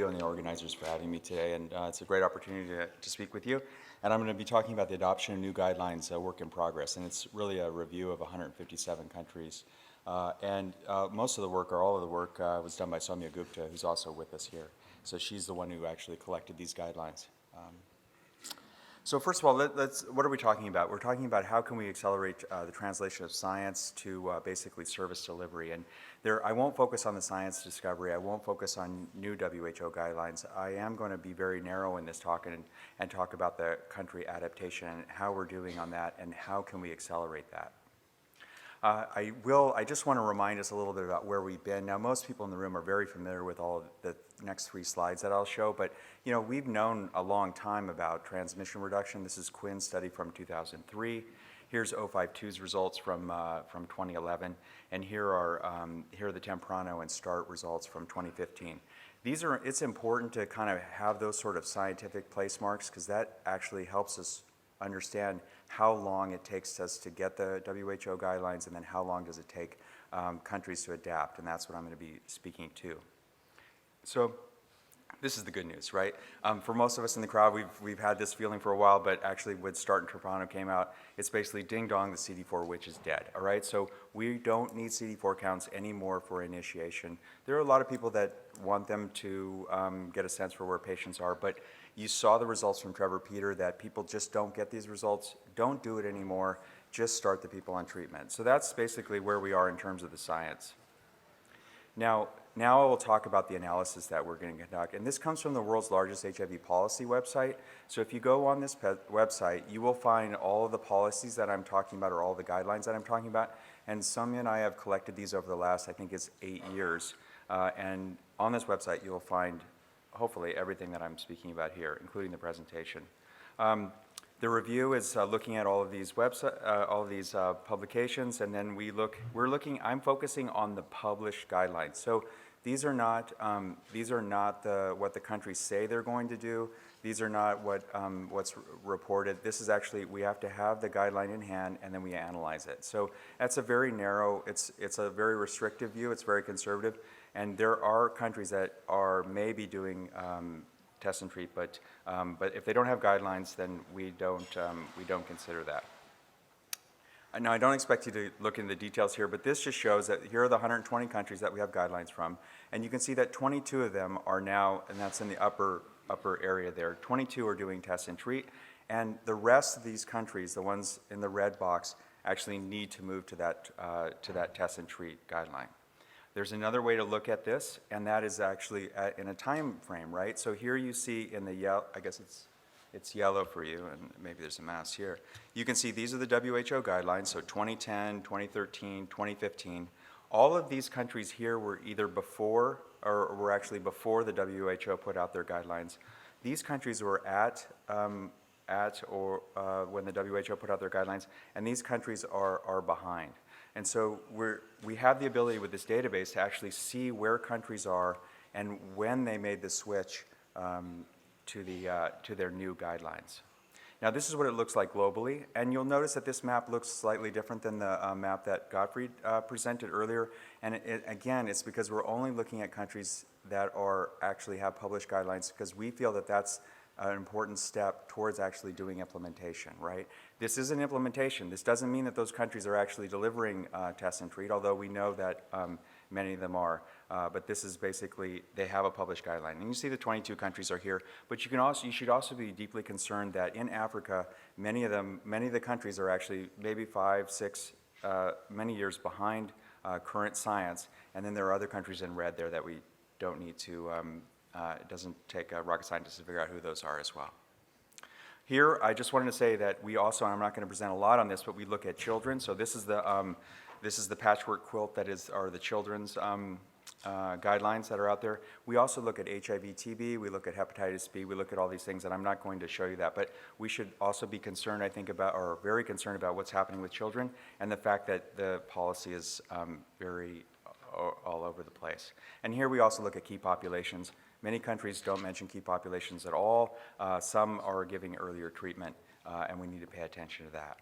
and the organizers for having me today, and it's a great opportunity to speak with you. And I'm going to be talking about the adoption of new guidelines, a work in progress, and it's really a review of 157 countries. Most of the work, or all of the work, was done by Soumya Gupta, who's also with us here. So she's the one who actually collected these guidelines. So first of all, what are we talking about? We're talking about how can we accelerate the translation of science to basically service delivery. And I won't focus on the science discovery. I won't focus on new WHO guidelines. I am going to be very narrow in this talk and talk about the country adaptation and how we're doing on that and how can we accelerate that. I just want to remind us a little bit about where we've been. Now, most people in the room are very familiar with all of the next three slides that I'll show, but we've known a long time about transmission reduction. This is Quinn's study from 2003. Here's 052's results from 2011, and here are the Temprano and START results from 2015. It's important to kind of have those sort of scientific place marks because that actually helps us understand how long it takes us to get the WHO guidelines and then how long does it take countries to adapt, and that's what I'm going to be speaking to. So this is the good news, right? For most of us in the crowd, we've had this feeling for a while, but actually when START and Temprano came out, it's basically ding dong, the CD4 witch is dead, all right? So we don't need CD4 counts anymore for initiation. There are a lot of people that want them to get a sense for where patients are, but you saw the results from Trevor Peter that people just don't get these results, don't do it anymore, just start the people on treatment. So that's basically where we are in terms of the science. Now I will talk about the analysis that we're going to conduct, and this comes from the world's largest HIV policy website. So if you go on this website, you will find all of the policies that I'm talking about or all the guidelines that I'm talking about, and Soumya and I have collected these over the last, I think it's 8 years, and on this website you will find hopefully everything that I'm speaking about here, including the presentation. The review is looking at all of these publications, and then I'm focusing on the published guidelines. So these are not what the countries say they're going to do. These are not what's reported. This is actually, we have to have the guideline in hand and then we analyze it. So that's a very narrow, it's a very restrictive view, it's very conservative, and there are countries that are maybe doing test and treat, but if they don't have guidelines, then we don't consider that. Now, I don't expect you to look into the details here, but this just shows that here are the 120 countries that we have guidelines from, and you can see that 22 of them are now, and that's in the upper area there, 22 are doing test and treat, and the rest of these countries, the ones in the red box, actually need to move to that test and treat guideline. There's another way to look at this, and that is actually in a time frame, right? So here you see in the yellow, I guess it's yellow for you, and maybe there's a mouse here. You can see these are the WHO guidelines, so 2010, 2013, 2015. All of these countries here were either before, or were actually before the WHO put out their guidelines. These countries were when the WHO put out their guidelines, and these countries are behind. And so we have the ability with this database to actually see where countries are and when they made the switch to their new guidelines. Now this is what it looks like globally, and you'll notice that this map looks slightly different than the map that Gottfried presented earlier. And again, it's because we're only looking at countries that actually have published guidelines because we feel that that's an important step towards actually doing implementation, right? This is an implementation. This doesn't mean that those countries are actually delivering test and treat, although we know that many of them are. But this is basically, they have a published guideline. And you see the 22 countries are here, but you should also be deeply concerned that in Africa, many of the countries are actually maybe 5, 6, many years behind current science. And then there are other countries in red there that we don't need to, it doesn't take rocket scientists to figure out who those are as well. Here, I just wanted to say that we also, and I'm not going to present a lot on this, but we look at children. So this is the patchwork quilt that are the children's guidelines that are out there. We also look at HIV, TB, we look at hepatitis B, we look at all these things, and I'm not going to show you that, but we should also be concerned, I think, about, or very concerned about what's happening with children and the fact that the policy is very all over the place. And here we also look at key populations. Many countries don't mention key populations at all. Some are giving earlier treatment, and we need to pay attention to that.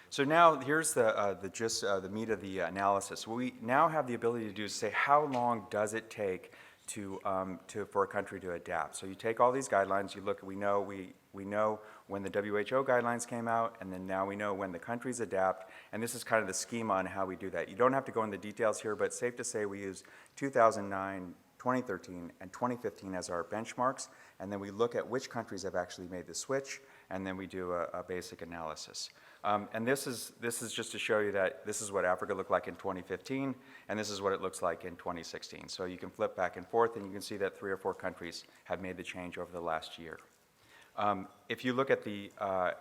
So now here's the meat of the analysis. What we now have the ability to do is say how long does it take for a country to adapt. So you take all these guidelines, you look, we know when the WHO guidelines came out, and then now we know when the countries adapt, and this is kind of the schema on how we do that. You don't have to go into the details here, but it's safe to say we use 2009, 2013, and 2015 as our benchmarks, and then we look at which countries have actually made the switch, and then we do a basic analysis. And this is just to show you that this is what Africa looked like in 2015, and this is what it looks like in 2016. So you can flip back and forth, and you can see that 3 or 4 countries have made the change over the last year. If you look at the,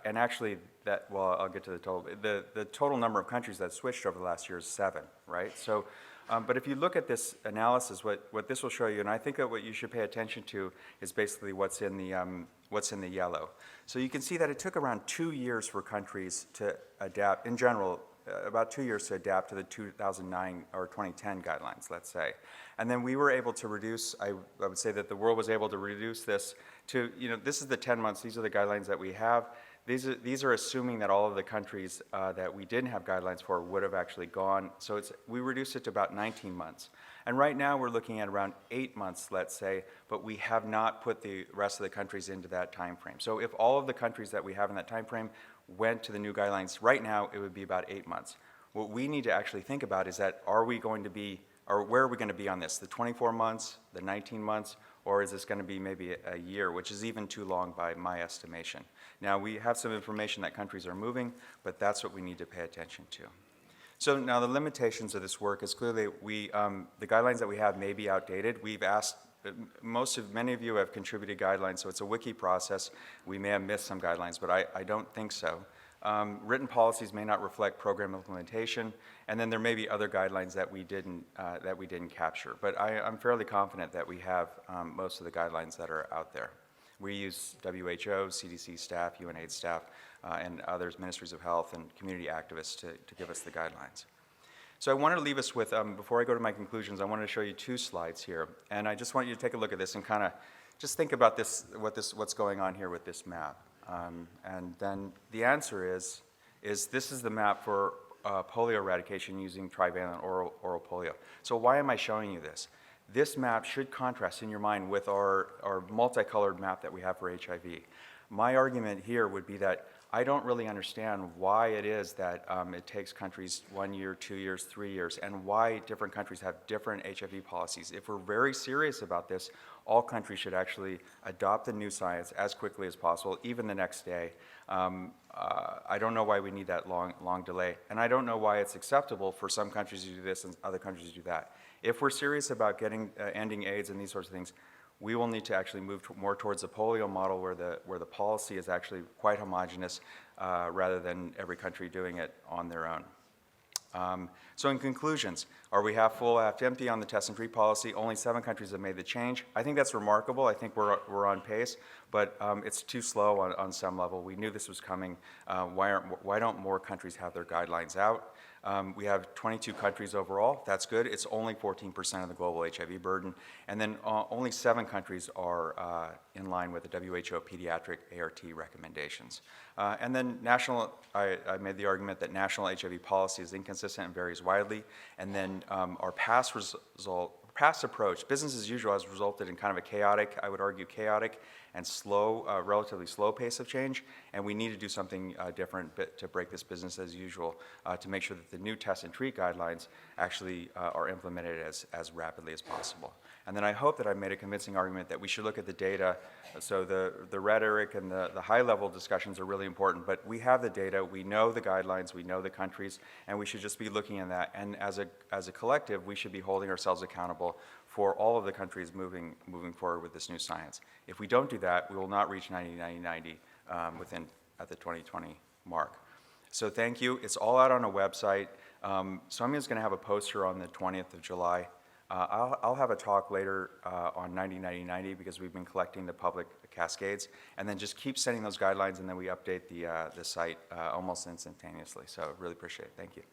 and actually that, well, I'll get to the total. The total number of countries that switched over the last year is 7, right? So, but if you look at this analysis, what this will show you, and I think that what you should pay attention to is basically what's in the yellow. So you can see that it took around 2 years for countries to adapt, in general, about 2 years to adapt to the 2009 or 2010 guidelines, let's say. And then we were able to reduce, I would say that the world was able to reduce this to, this is the 10 months, these are the guidelines that we have. These are assuming that all of the countries that we didn't have guidelines for would have actually gone. So we reduced it to about 19 months. And right now we're looking at around 8 months, let's say, but we have not put the rest of the countries into that time frame. So if all of the countries that we have in that time frame went to the new guidelines, right now it would be about 8 months. What we need to actually think about is that are we going to be, or where are we going to be on this? The 24 months, the 19 months, or is this going to be maybe a year, which is even too long by my estimation? Now, we have some information that countries are moving, but that's what we need to pay attention to. So now the limitations of this work is clearly the guidelines that we have may be outdated. We've asked, many of you have contributed guidelines, so it's a wiki process. We may have missed some guidelines, but I don't think so. Written policies may not reflect program implementation, and then there may be other guidelines that we didn't capture. But I'm fairly confident that we have most of the guidelines that are out there. We use WHO, CDC staff, UNAIDS staff, and others, ministries of health and community activists to give us the guidelines. So I wanted to leave us with, before I go to my conclusions, I wanted to show you 2 slides here. And I just want you to take a look at this and kind of just think about what's going on here with this map. And then the answer is this is the map for polio eradication using trivalent oral polio. So why am I showing you this? This map should contrast in your mind with our multicolored map that we have for HIV. My argument here would be that I don't really understand why it is that it takes countries 1 year, 2 years, 3 years, and why different countries have different HIV policies. If we're very serious about this, all countries should actually adopt the new science as quickly as possible, even the next day. I don't know why we need that long delay, and I don't know why it's acceptable for some countries to do this and other countries to do that. If we're serious about ending AIDS and these sorts of things, we will need to actually move more towards a polio model where the policy is actually quite homogeneous rather than every country doing it on their own. So in conclusions, are we half full, half empty on the test and treat policy? Only 7 countries have made the change. I think that's remarkable. I think we're on pace, but it's too slow on some level. We knew this was coming. Why don't more countries have their guidelines out? We have 22 countries overall. That's good. It's only 14% of the global HIV burden. And then only 7 countries are in line with the WHO pediatric ART recommendations. And then I made the argument that national HIV policy is inconsistent and varies widely. And then our past approach, business as usual, has resulted in kind of a chaotic, I would argue chaotic and slow, relatively slow pace of change, and we need to do something different to break this business as usual to make sure that the new test and treat guidelines actually are implemented as rapidly as possible. And then I hope that I've made a convincing argument that we should look at the data. So the rhetoric and the high-level discussions are really important, but we have the data, we know the guidelines, we know the countries, and we should just be looking at that. And as a collective, we should be holding ourselves accountable for all of the countries moving forward with this new science. If we don't do that, we will not reach 90-90-90 at the 2020 mark. So thank you. It's all out on a website. Soumya's going to have a poster on the 20th of July. I'll have a talk later on 90-90-90 because we've been collecting the public cascades, and then just keep sending those guidelines, and then we update the site almost instantaneously. So really appreciate it. Thank you.